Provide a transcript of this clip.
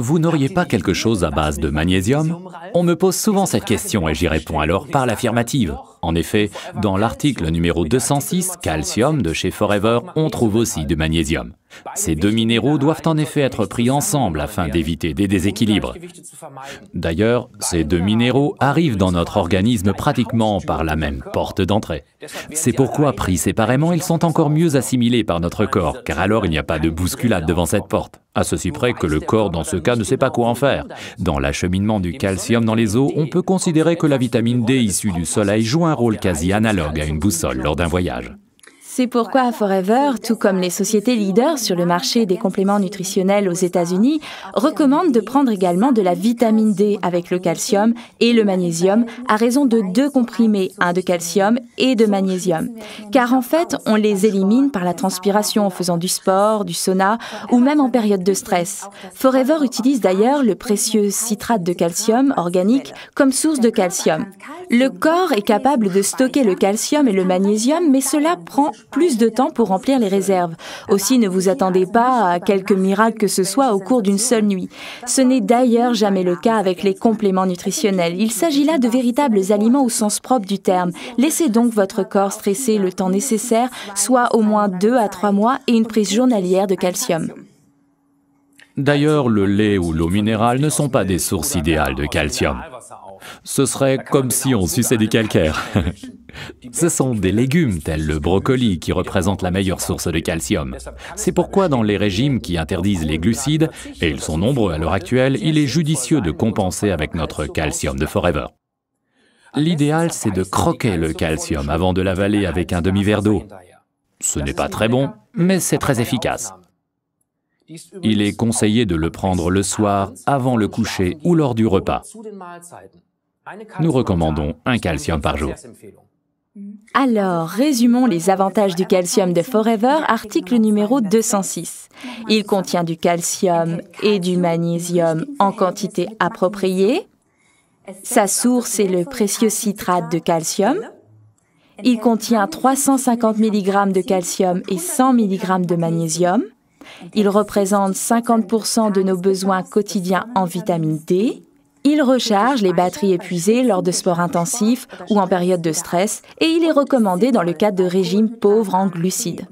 Vous n'auriez pas quelque chose à base de magnésium? On me pose souvent cette question et j'y réponds alors par l'affirmative. En effet, dans l'article numéro 206, calcium de chez Forever, on trouve aussi du magnésium. Ces deux minéraux doivent en effet être pris ensemble afin d'éviter des déséquilibres. D'ailleurs, ces deux minéraux arrivent dans notre organisme pratiquement par la même porte d'entrée. C'est pourquoi, pris séparément, ils sont encore mieux assimilés par notre corps, car alors il n'y a pas de bousculade devant cette porte. À ceci près que le corps, dans ce cas, ne sait pas quoi en faire. Dans l'acheminement du calcium dans les os, on peut considérer que la vitamine D issue du soleil joue un rôle quasi analogue à une boussole lors d'un voyage. C'est pourquoi Forever, tout comme les sociétés leaders sur le marché des compléments nutritionnels aux États-Unis, recommande de prendre également de la vitamine D avec le calcium et le magnésium à raison de 2 comprimés, un de calcium et de magnésium. Car en fait, on les élimine par la transpiration en faisant du sport, du sauna ou même en période de stress. Forever utilise d'ailleurs le précieux citrate de calcium organique comme source de calcium. Le corps est capable de stocker le calcium et le magnésium, mais cela prend plus de temps pour remplir les réserves. Aussi, ne vous attendez pas à quelque miracle que ce soit au cours d'une seule nuit. Ce n'est d'ailleurs jamais le cas avec les compléments nutritionnels. Il s'agit là de véritables aliments au sens propre du terme. Laissez donc votre corps stresser le temps nécessaire, soit au moins 2 à 3 mois et une prise journalière de calcium. D'ailleurs, le lait ou l'eau minérale ne sont pas des sources idéales de calcium. Ce serait comme si on suçait du calcaire. Ce sont des légumes tels le brocoli qui représentent la meilleure source de calcium. C'est pourquoi dans les régimes qui interdisent les glucides, et ils sont nombreux à l'heure actuelle, il est judicieux de compenser avec notre calcium de Forever. L'idéal, c'est de croquer le calcium avant de l'avaler avec un demi-verre d'eau. Ce n'est pas très bon, mais c'est très efficace. Il est conseillé de le prendre le soir, avant le coucher ou lors du repas. Nous recommandons un calcium par jour. Alors, résumons les avantages du calcium de Forever, article numéro 206. Il contient du calcium et du magnésium en quantité appropriée. Sa source est le précieux citrate de calcium. Il contient 350 mg de calcium et 100 mg de magnésium. Il représente 50% de nos besoins quotidiens en vitamine D. Il recharge les batteries épuisées lors de sports intensifs ou en période de stress et il est recommandé dans le cadre de régimes pauvres en glucides.